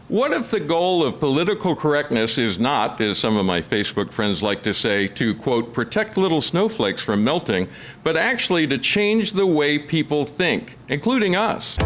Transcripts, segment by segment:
What if the goal of political correctness is not, as some of my Facebook friends like to say, to, quote, protect little snowflakes from melting, but actually to change the way people think, including us?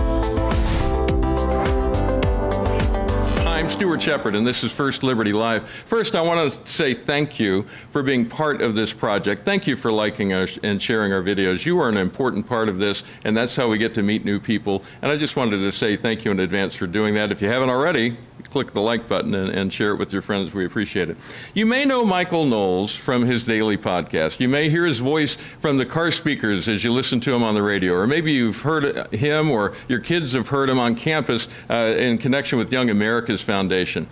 I'm Stuart Shepard, and this is First Liberty Live. First, I want to say thank you for being part of this project. Thank you for liking us and sharing our videos. You are an important part of this, and that's how we get to meet new people. And I just wanted to say thank you in advance for doing that. If you haven't already, click the like button and share it with your friends. We appreciate it. You may know Michael Knowles from his daily podcast. You may hear his voice from the car speakers as you listen to him on the radio, or maybe you've heard him or your kids have heard him on campus in connection with Young America's Foundation.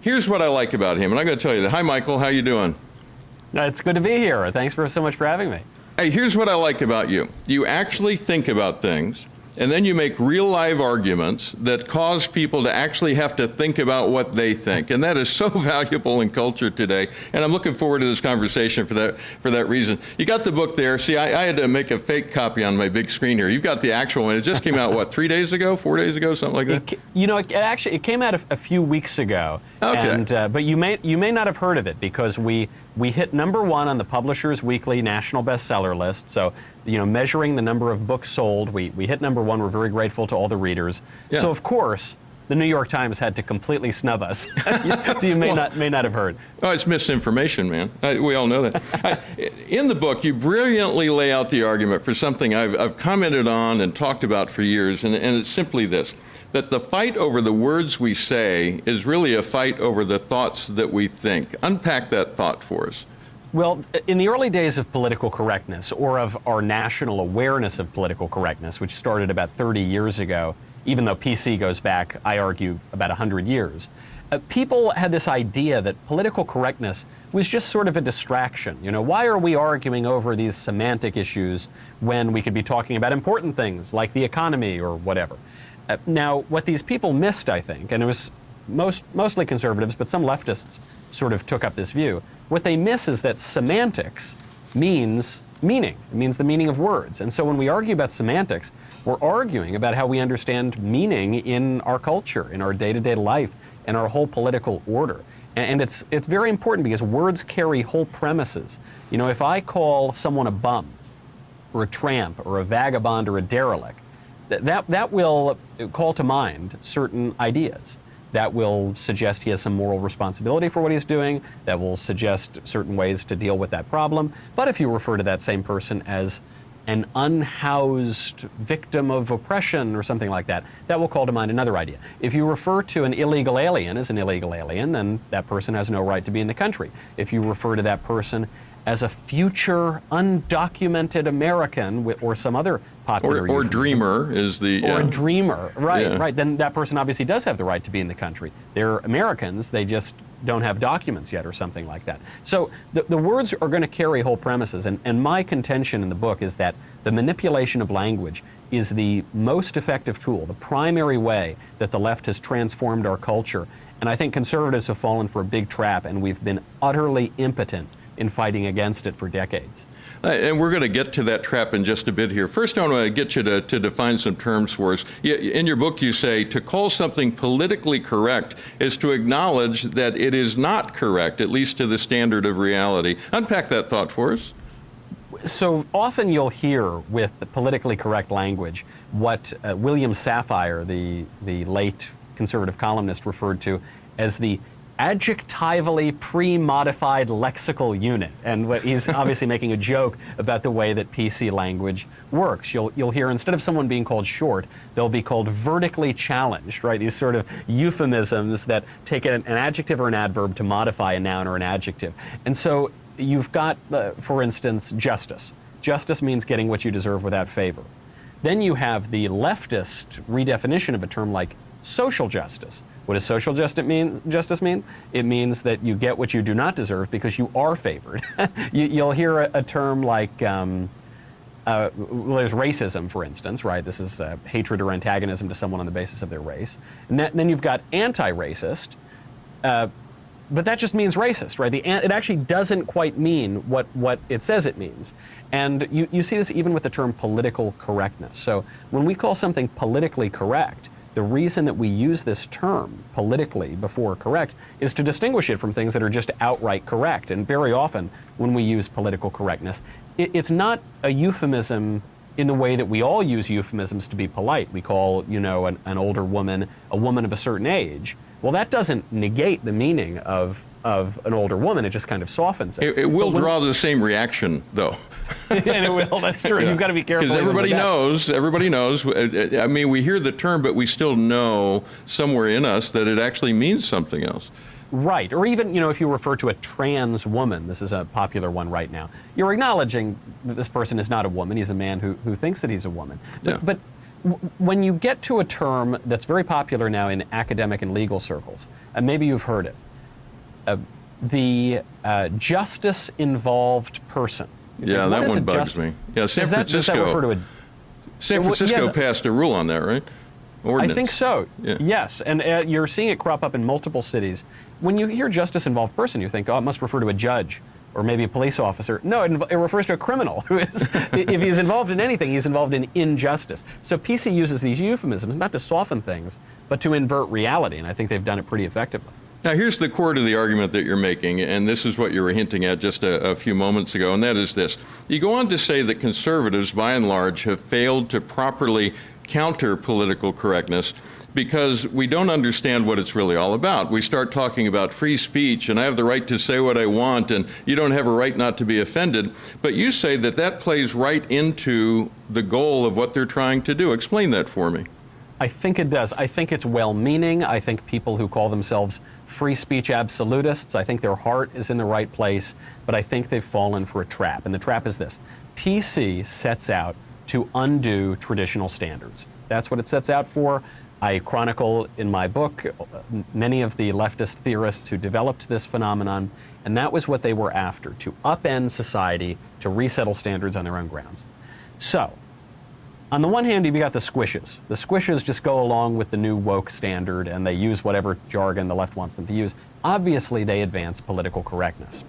Here's what I like about him, and I'm going to tell you that. Hi, Michael. How you doing? It's good to be here. Thanks so much for having me. Hey, here's what I like about you. You actually think about things, and then you make real live arguments that cause people to actually have to think about what they think. And that is so valuable in culture today. And I'm looking forward to this conversation for that reason. You got the book there. See, I had to make a fake copy on my big screen here. You've got the actual one. It just came out, what, 3 days ago, 4 days ago, something like that? It came out a few weeks ago. Okay. And, but you may not have heard of it because we hit #1 on the Publishers Weekly national bestseller list. So, measuring the number of books sold, we hit #1. We're very grateful to all the readers. Yeah. So, of course, the New York Times had to completely snub us. So you may not have heard. Oh, it's misinformation, man. We all know that. In the book, you brilliantly lay out the argument for something I've commented on and talked about for years, and it's simply this, that the fight over the words we say is really a fight over the thoughts that we think. Unpack that thought for us. Well, in the early days of political correctness, or of our national awareness of political correctness, which started about 30 years ago, even though PC goes back, I argue, about 100 years, people had this idea that political correctness was just sort of a distraction. Why are we arguing over these semantic issues when we could be talking about important things like the economy or whatever? Now, what these people missed, I think, and it was mostly conservatives, but some leftists sort of took up this view, what they miss is that semantics means meaning. It means the meaning of words. And so when we argue about semantics, we're arguing about how we understand meaning in our culture, in our day-to-day life, in our whole political order. And it's very important because words carry whole premises. If I call someone a bum, or a tramp, or a vagabond, or a derelict, that will call to mind certain ideas. That will suggest he has some moral responsibility for what he's doing. That will suggest certain ways to deal with that problem. But if you refer to that same person as an unhoused victim of oppression or something like that, that will call to mind another idea. If you refer to an illegal alien as an illegal alien, then that person has no right to be in the country. If you refer to that person as a future undocumented American or some other popular or dreamer is the or a dreamer, right? Then that person obviously does have the right to be in the country. They're Americans, they just don't have documents yet or something like that. So the words are going to carry whole premises, and my contention in the book is that the manipulation of language is the most effective tool, the primary way that the left has transformed our culture. And I think conservatives have fallen for a big trap, and we've been utterly impotent in fighting against it for decades. And we're going to get to that trap in just a bit here. First, I want to get you to define some terms for us. In your book, you say to call something politically correct is to acknowledge that it is not correct, at least to the standard of reality. Unpack that thought for us. So often you'll hear with the politically correct language what William Safire, the late conservative columnist, referred to as the adjectively pre-modified lexical unit. And what he's obviously making a joke about the way that PC language works. You'll hear, instead of someone being called short, they'll be called vertically challenged, right? These sort of euphemisms that take an adjective or an adverb to modify a noun or an adjective. And so you've got, for instance, justice. Justice means getting what you deserve without favor. Then you have the leftist redefinition of a term like social justice. What does social justice mean? It means that you get what you do not deserve because you are favored. You'll hear a term like, well, there's racism, for instance, right? This is hatred or antagonism to someone on the basis of their race. And then you've got anti-racist, but that just means racist, right? It actually doesn't quite mean what it says it means. And you see this even with the term political correctness. So when we call something politically correct, The reason that we use this term politically before correct is to distinguish it from things that are just outright correct. And very often when we use political correctness, it's not a euphemism in the way that we all use euphemisms to be polite. We call, an older woman a woman of a certain age. Well, that doesn't negate the meaning of an older woman. It just kind of softens it. It will draw the same reaction, though. And it will, that's true. You've got to be careful. Because everybody knows. I mean, we hear the term, but we still know somewhere in us that it actually means something else. Right. Or even, if you refer to a trans woman, this is a popular one right now, you're acknowledging that this person is not a woman. He's a man who thinks that he's a woman. Yeah. But when you get to a term that's very popular now in academic and legal circles, and maybe you've heard it, the justice-involved person. Yeah, that one bugs me. Yeah, San Francisco passed a rule on that, right? Ordinance. I think so, Yeah. Yes. And you're seeing it crop up in multiple cities. When you hear justice-involved person, you think, oh, it must refer to a judge or maybe a police officer. No, it refers to a criminal who is, if he's involved in anything, he's involved in injustice. So PC uses these euphemisms not to soften things, but to invert reality, and I think they've done it pretty effectively. Now, here's the core to the argument that you're making, and this is what you were hinting at just a few moments ago, and that is this. You go on to say that conservatives, by and large, have failed to properly counter political correctness because we don't understand what it's really all about. We start talking about free speech, and I have the right to say what I want, and you don't have a right not to be offended. But you say that that plays right into the goal of what they're trying to do. Explain that for me. I think it does. I think it's well-meaning. I think people who call themselves free speech absolutists, I think their heart is in the right place, but I think they've fallen for a trap. And the trap is this. PC sets out to undo traditional standards. That's what it sets out for. I chronicle in my book many of the leftist theorists who developed this phenomenon, and that was what they were after, to upend society, to resettle standards on their own grounds. So, on the one hand, you've got the squishes. The squishes just go along with the new woke standard, and they use whatever jargon the left wants them to use. Obviously, they advance political correctness.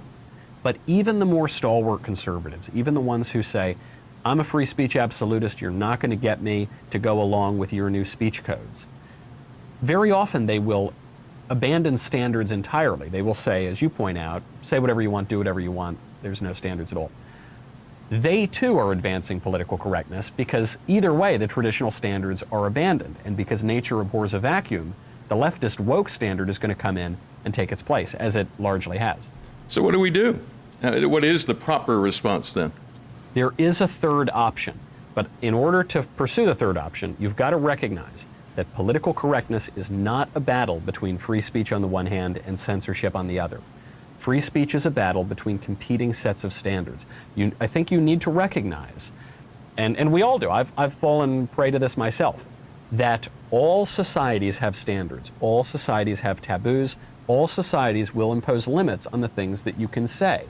But even the more stalwart conservatives, even the ones who say, I'm a free speech absolutist, you're not going to get me to go along with your new speech codes. Very often they will abandon standards entirely. They will say, as you point out, say whatever you want, do whatever you want, there's no standards at all. They too are advancing political correctness because either way the traditional standards are abandoned, and because nature abhors a vacuum, the leftist woke standard is going to come in and take its place, as it largely has. So what do we do? What is the proper response then? There is a third option, but in order to pursue the third option, you've got to recognize that political correctness is not a battle between free speech on the one hand and censorship on the other. Free speech is a battle between competing sets of standards. I think you need to recognize, and we all do, I've fallen prey to this myself, that all societies have standards, all societies have taboos, all societies will impose limits on the things that you can say.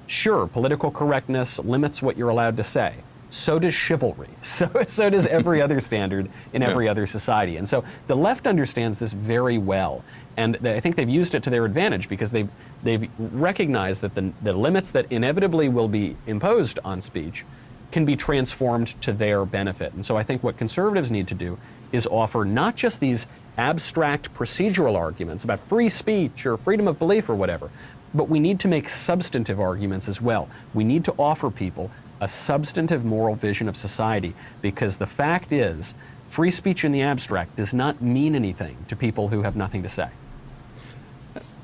Sure, political correctness limits what you're allowed to say. So does chivalry. So does every other standard in every other society. And so the left understands this very well. And I think they've used it to their advantage because they've recognized that the limits that inevitably will be imposed on speech can be transformed to their benefit. And so I think what conservatives need to do is offer not just these abstract procedural arguments about free speech or freedom of belief or whatever, but we need to make substantive arguments as well. We need to offer people a substantive moral vision of society, because the fact is, free speech in the abstract does not mean anything to people who have nothing to say.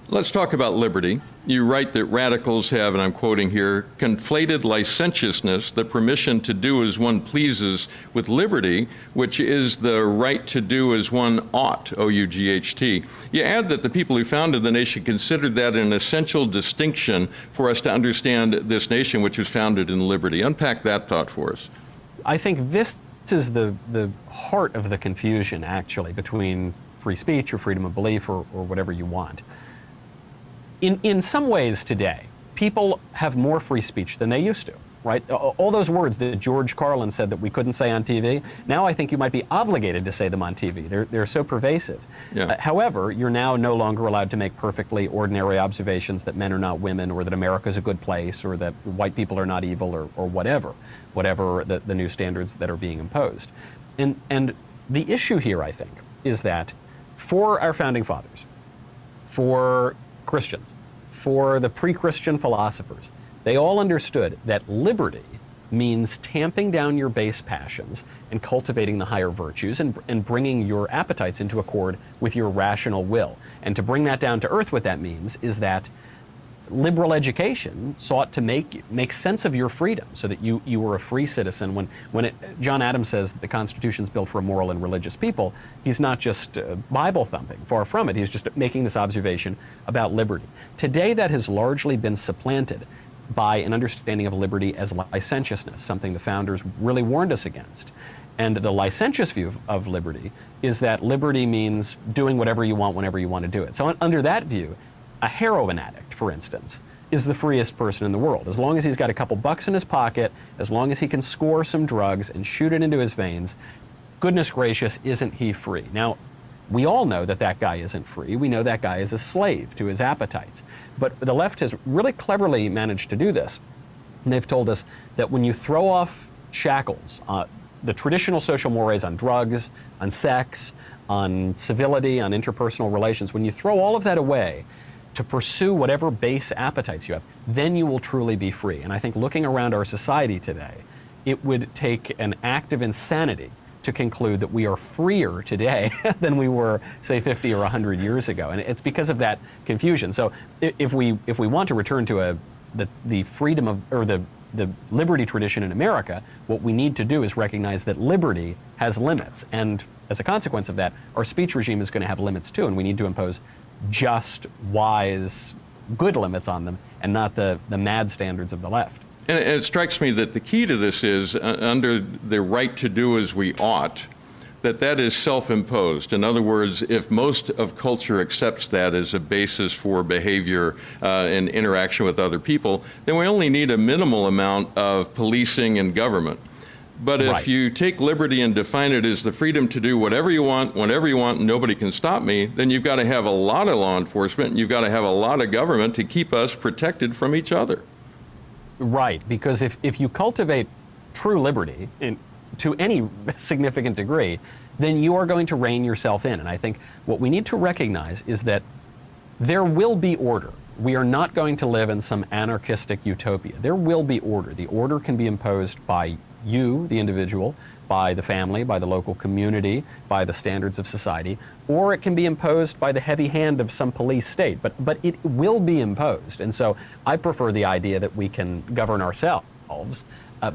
Let's talk about liberty. You write that radicals have, and I'm quoting here, conflated licentiousness, the permission to do as one pleases, with liberty, which is the right to do as one ought, O-U-G-H-T. You add that the people who founded the nation considered that an essential distinction for us to understand this nation, which was founded in liberty. Unpack that thought for us. I think this is the heart of the confusion, actually, between free speech or freedom of belief or whatever you want. In some ways today, people have more free speech than they used to, right? All those words that George Carlin said that we couldn't say on TV, now I think you might be obligated to say them on TV. They're so pervasive. Yeah. However, you're now no longer allowed to make perfectly ordinary observations that men are not women, or that America's a good place, or that white people are not evil, or whatever the new standards that are being imposed. And the issue here, I think, is that for our founding fathers, for Christians, for the pre-Christian philosophers, they all understood that liberty means tamping down your base passions and cultivating the higher virtues and bringing your appetites into accord with your rational will. And to bring that down to earth, what that means is that liberal education sought to make sense of your freedom so that you were a free citizen. John Adams says that the Constitution's built for a moral and religious people, he's not just Bible thumping, far from it. He's just making this observation about liberty. Today that has largely been supplanted by an understanding of liberty as licentiousness, something the founders really warned us against. And the licentious view of liberty is that liberty means doing whatever you want whenever you want to do it. So under that view, a heroin addict, for instance, is the freest person in the world. As long as he's got a couple bucks in his pocket, as long as he can score some drugs and shoot it into his veins, goodness gracious, isn't he free? Now, we all know that that guy isn't free. We know that guy is a slave to his appetites. But the left has really cleverly managed to do this. And they've told us that when you throw off shackles, the traditional social mores on drugs, on sex, on civility, on interpersonal relations, when you throw all of that away to pursue whatever base appetites you have, then you will truly be free. And I think looking around our society today, it would take an act of insanity to conclude that we are freer today than we were, say, 50 or 100 years ago. And it's because of that confusion. So if we want to return to the freedom of, or the liberty tradition in America, what we need to do is recognize that liberty has limits. And as a consequence of that, our speech regime is going to have limits too, and we need to impose just, wise, good limits on them, and not the mad standards of the left. And it strikes me that the key to this is, under the right to do as we ought, that is self-imposed. In other words, if most of culture accepts that as a basis for behavior and interaction with other people, then we only need a minimal amount of policing and government. But if you take liberty and define it as the freedom to do whatever you want, whenever you want, and nobody can stop me, then you've got to have a lot of law enforcement, and you've got to have a lot of government to keep us protected from each other. Right, because if you cultivate true liberty to any significant degree, then you are going to rein yourself in. And I think what we need to recognize is that there will be order. We are not going to live in some anarchistic utopia. There will be order. The order can be imposed by you, the individual, by the family, by the local community, by the standards of society, or it can be imposed by the heavy hand of some police state, but it will be imposed. And so I prefer the idea that we can govern ourselves,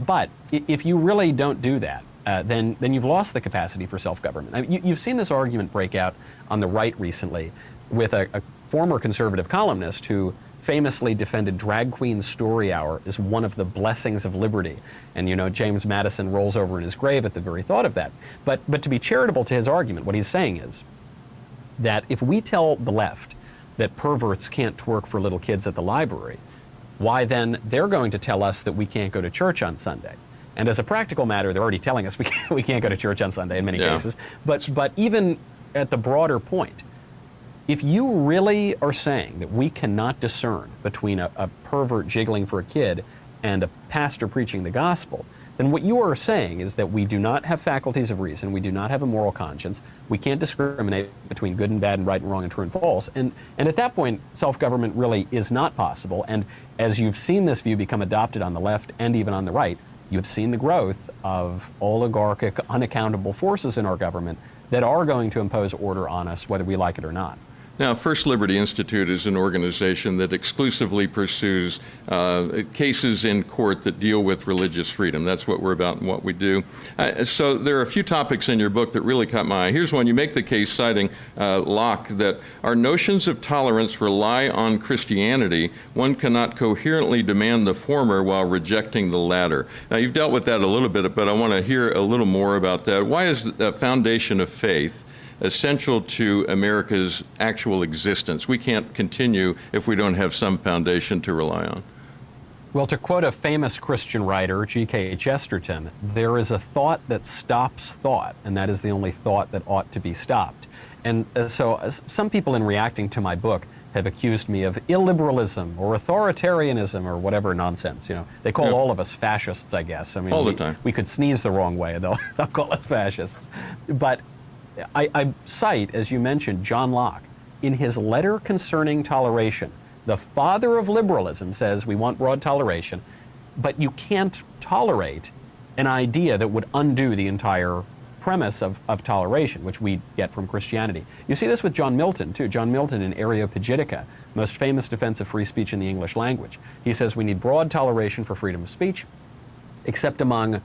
but if you really don't do that, then you've lost the capacity for self-government. I mean, you've seen this argument break out on the right recently with a former conservative columnist who famously defended drag queen story hour as one of the blessings of liberty. And you know, James Madison rolls over in his grave at the very thought of that. But to be charitable to his argument, what he's saying is that if we tell the left that perverts can't twerk for little kids at the library, why then they're going to tell us that we can't go to church on Sunday. And as a practical matter, they're already telling us we can't go to church on Sunday in many cases. But even at the broader point, if you really are saying that we cannot discern between a pervert jiggling for a kid and a pastor preaching the gospel, then what you are saying is that we do not have faculties of reason, we do not have a moral conscience, we can't discriminate between good and bad and right and wrong and true and false. And at that point, self-government really is not possible. And as you've seen this view become adopted on the left and even on the right, you've seen the growth of oligarchic, unaccountable forces in our government that are going to impose order on us, whether we like it or not. Now, First Liberty Institute is an organization that exclusively pursues cases in court that deal with religious freedom. That's what we're about and what we do. So there are a few topics in your book that really caught my eye. Here's one. You make the case, citing Locke, that our notions of tolerance rely on Christianity. One cannot coherently demand the former while rejecting the latter. Now, you've dealt with that a little bit, but I want to hear a little more about that. Why is the foundation of faith essential to America's actual existence? We can't continue if we don't have some foundation to rely on. Well, to quote a famous Christian writer, G.K. Chesterton, there is a thought that stops thought, and that is the only thought that ought to be stopped. And so some people in reacting to my book have accused me of illiberalism or authoritarianism or whatever nonsense. You know, they call all of us fascists, I guess. I mean, all the time. We could sneeze the wrong way, they'll call us fascists. But I cite, as you mentioned, John Locke. In his letter concerning toleration, the father of liberalism says we want broad toleration, but you can't tolerate an idea that would undo the entire premise of toleration, which we get from Christianity. You see this with John Milton, too. John Milton in Areopagitica, most famous defense of free speech in the English language. He says we need broad toleration for freedom of speech, except among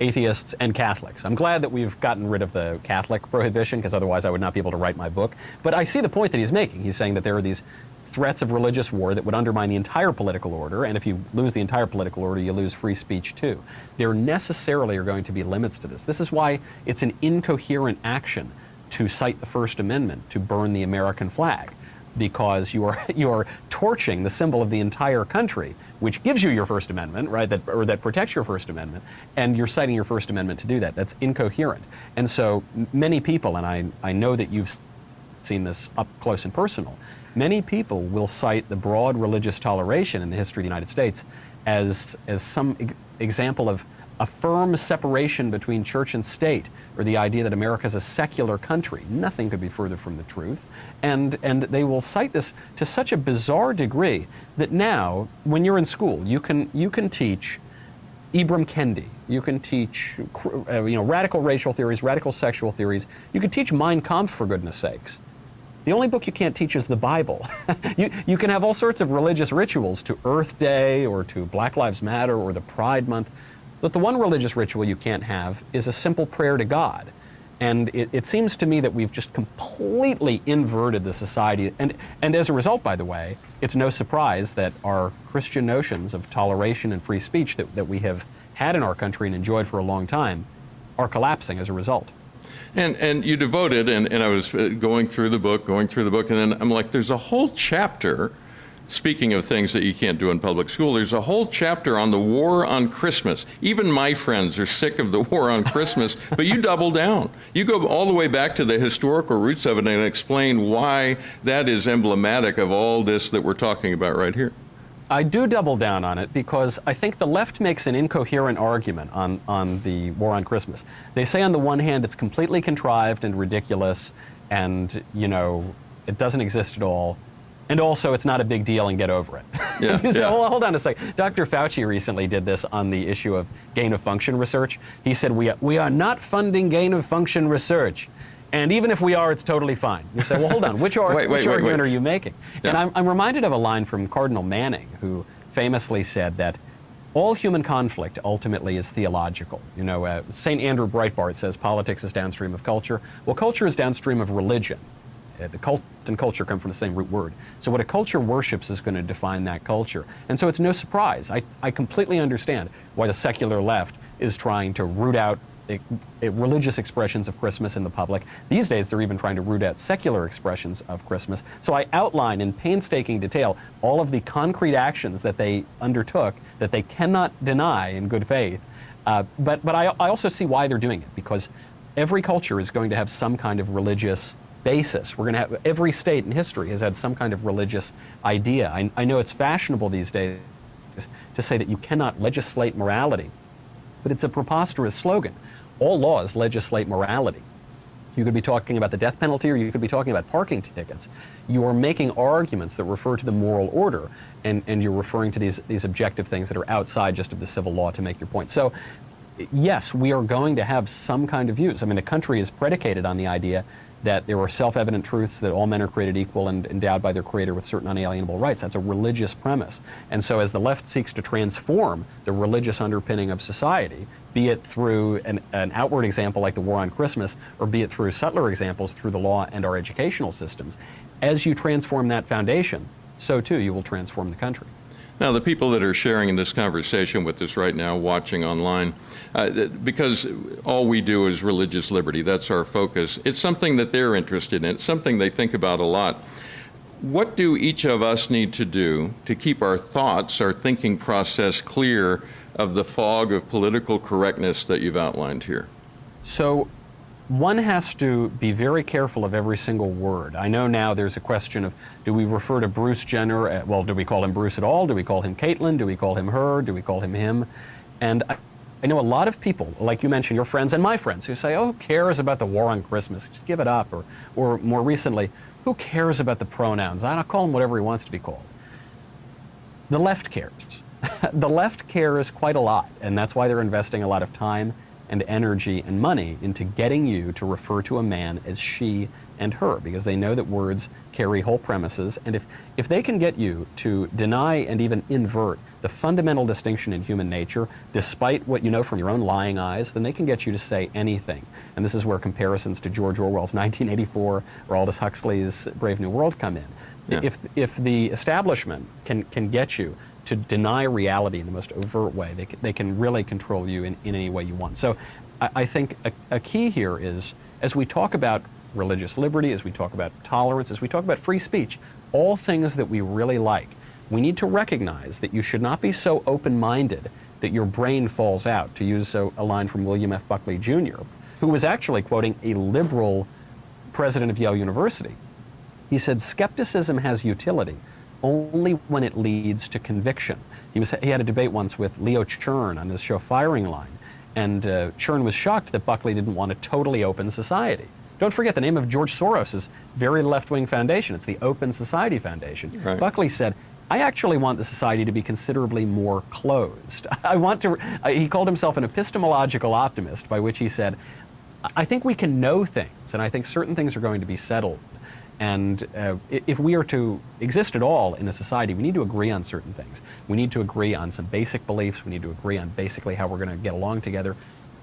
atheists and Catholics. I'm glad that we've gotten rid of the Catholic prohibition, because otherwise I would not be able to write my book. But I see the point that he's making. He's saying that there are these threats of religious war that would undermine the entire political order, and if you lose the entire political order, you lose free speech too. There necessarily are going to be limits to this. This is why it's an incoherent action to cite the First Amendment to burn the American flag, because you are torching the symbol of the entire country, which gives you your First Amendment, right? That protects your First Amendment, and you're citing your First Amendment to do that. That's incoherent. And so many people, and I know that you've seen this up close and personal, many people will cite the broad religious toleration in the history of the United States as some example of a firm separation between church and state, or the idea that America is a secular country. Nothing could be further from the truth. And they will cite this to such a bizarre degree that now, when you're in school, you can teach Ibram Kendi. You can teach radical racial theories, radical sexual theories. You can teach Mein Kampf, for goodness sakes. The only book you can't teach is the Bible. You can have all sorts of religious rituals to Earth Day or to Black Lives Matter or the Pride Month, but the one religious ritual you can't have is a simple prayer to God. And it seems to me that we've just completely inverted the society. And as a result, by the way, it's no surprise that our Christian notions of toleration and free speech that we have had in our country and enjoyed for a long time are collapsing as a result. And you devoted, and I was going through the book, and then I'm like, there's a whole chapter, speaking of things that you can't do in public school, there's a whole chapter on the war on Christmas. Even my friends are sick of the war on Christmas, but you double down. You go all the way back to the historical roots of it and explain why that is emblematic of all this that we're talking about right here. I do double down on it because I think the left makes an incoherent argument on the war on Christmas. They say on the one hand it's completely contrived and ridiculous and, it doesn't exist at all. And also it's not a big deal and get over it. Yeah, So hold on a second. Dr. Fauci recently did this on the issue of gain-of-function research. He said, we are not funding gain-of-function research. And even if we are, it's totally fine. You say, well, hold on, which argument are you making? Yeah. And I'm reminded of a line from Cardinal Manning, who famously said that all human conflict ultimately is theological. St. Andrew Breitbart says politics is downstream of culture. Well, culture is downstream of religion. The cult and culture come from the same root word. So what a culture worships is going to define that culture. And so it's no surprise. I completely understand why the secular left is trying to root out religious expressions of Christmas in the public. These days, they're even trying to root out secular expressions of Christmas. So I outline in painstaking detail all of the concrete actions that they undertook that they cannot deny in good faith. But I also see why they're doing it, because every culture is going to have some kind of religious basis. We're going to have, every state in history has had some kind of religious idea. I know it's fashionable these days to say that you cannot legislate morality, but it's a preposterous slogan. All laws legislate morality. You could be talking about the death penalty, or you could be talking about parking tickets. You are making arguments that refer to the moral order, and you're referring to these objective things that are outside just of the civil law to make your point. So, yes, we are going to have some kind of views. I mean, the country is predicated on the idea that there are self-evident truths that all men are created equal and endowed by their creator with certain unalienable rights. That's a religious premise. And so as the left seeks to transform the religious underpinning of society, be it through an outward example like the war on Christmas, or be it through subtler examples through the law and our educational systems, as you transform that foundation, so too you will transform the country. Now, the people that are sharing in this conversation with us right now, watching online, because all we do is religious liberty, that's our focus, it's something that they're interested in, it's something they think about a lot. What do each of us need to do to keep our thoughts, our thinking process clear of the fog of political correctness that you've outlined here? So, one has to be very careful of every single word. I know now there's a question of, do we refer to Bruce Jenner, do we call him Bruce at all? Do we call him Caitlyn? Do we call him her? Do we call him him? And I know a lot of people, like you mentioned, your friends and my friends, who say, oh, who cares about the war on Christmas? Just give it up. Or more recently, who cares about the pronouns? I'll call him whatever he wants to be called. The left cares. The left cares quite a lot, and that's why they're investing a lot of time and energy and money into getting you to refer to a man as she and her, because they know that words carry whole premises, and if they can get you to deny and even invert the fundamental distinction in human nature, despite what you know from your own lying eyes, then they can get you to say anything. And this is where comparisons to George Orwell's 1984 or Aldous Huxley's Brave New World come in. Yeah. If the establishment can get you to deny reality in the most overt way, they can really control you in any way you want. So I think a key here is, as we talk about religious liberty, as we talk about tolerance, as we talk about free speech, all things that we really like, we need to recognize that you should not be so open-minded that your brain falls out, to use a line from William F. Buckley Jr., who was actually quoting a liberal president of Yale University. He said, skepticism has utility only when it leads to conviction. He had a debate once with Leo Chern on his show Firing Line, and Chern was shocked that Buckley didn't want a totally open society. Don't forget the name of George Soros' very left-wing foundation. It's the Open Society Foundation. Right. Buckley said, I actually want the society to be considerably more closed. He called himself an epistemological optimist, by which he said, I think we can know things, and I think certain things are going to be settled. And if we are to exist at all in a society, we need to agree on certain things. We need to agree on some basic beliefs. We need to agree on basically how we're going to get along together.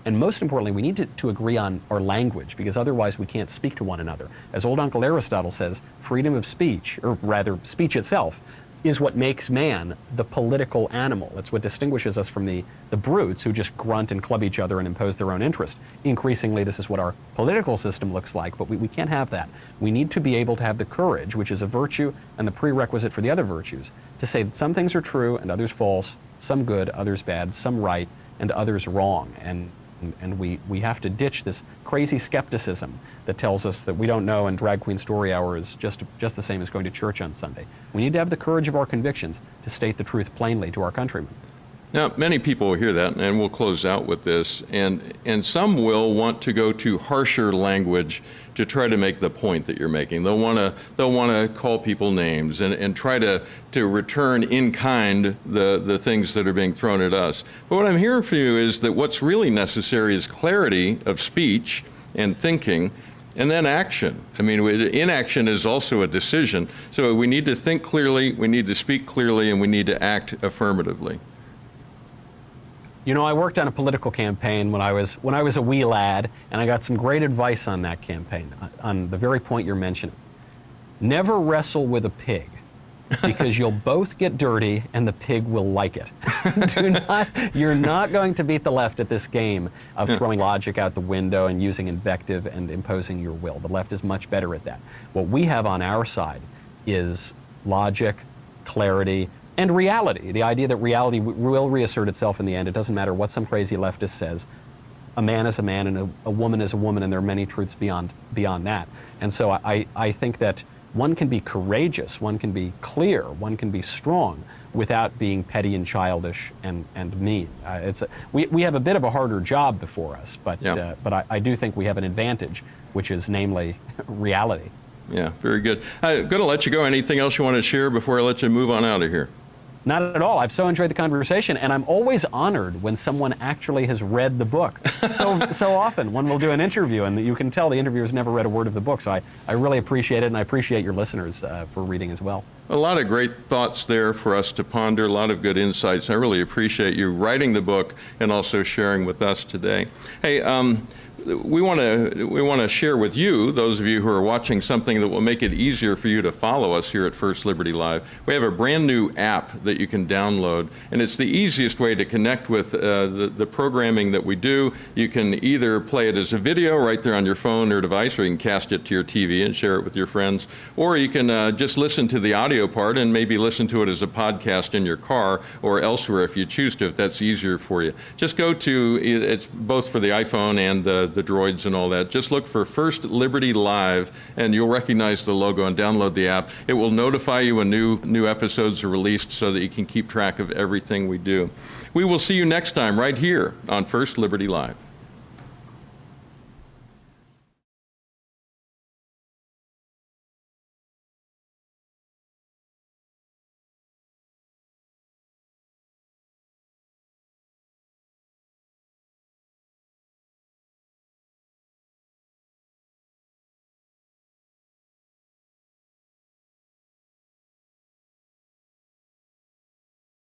And most importantly, we need to agree on our language, because otherwise we can't speak to one another. As old Uncle Aristotle says, freedom of speech, or rather speech itself, is what makes man the political animal. It's what distinguishes us from the brutes who just grunt and club each other and impose their own interest. Increasingly, this is what our political system looks like, but we can't have that. We need to be able to have the courage, which is a virtue and the prerequisite for the other virtues, to say that some things are true and others false, some good, others bad, some right, and others wrong. And we have to ditch this crazy skepticism that tells us that we don't know and Drag Queen Story Hour is just the same as going to church on Sunday. We need to have the courage of our convictions to state the truth plainly to our countrymen. Now, many people will hear that, and we'll close out with this, and some will want to go to harsher language to try to make the point that you're making. They'll want to call people names and try to return in kind the things that are being thrown at us. But what I'm hearing from you is that what's really necessary is clarity of speech and thinking, and then action. I mean, inaction is also a decision. So we need to think clearly, we need to speak clearly, and we need to act affirmatively. You know, I worked on a political campaign when I was a wee lad, and I got some great advice on that campaign, on the very point you're mentioning. Never wrestle with a pig, because you'll both get dirty and the pig will like it. You're not going to beat the left at this game of throwing logic out the window and using invective and imposing your will. The left is much better at that. What we have on our side is logic, clarity, and reality. The idea that reality will reassert itself in the end. It doesn't matter what some crazy leftist says. A man is a man and a woman is a woman, and there are many truths beyond that. And so I think that one can be courageous, one can be clear, one can be strong without being petty and childish and mean. We have a bit of a harder job before us, but I do think we have an advantage, which is namely reality. Yeah, very good. I'm going to let you go. Anything else you want to share before I let you move on out of here? Not at all. I've so enjoyed the conversation, and I'm always honored when someone actually has read the book. So often one will do an interview, and you can tell the interviewer's never read a word of the book. So I really appreciate it, and I appreciate your listeners for reading as well. A lot of great thoughts there for us to ponder, a lot of good insights. I really appreciate you writing the book and also sharing with us today. Hey, we want to share with you, those of you who are watching, something that will make it easier for you to follow us here at First Liberty Live. We have a brand new app that you can download, and it's the easiest way to connect with the programming that we do. You can either play it as a video right there on your phone or device, or you can cast it to your TV and share it with your friends, or you can just listen to the audio part and maybe listen to it as a podcast in your car or elsewhere if you choose to, if that's easier for you. Just go to, it's both for the iPhone and the droids and all that. Just look for First Liberty Live and you'll recognize the logo and download the app. It will notify you when new episodes are released so that you can keep track of everything we do. We will see you next time right here on First Liberty Live.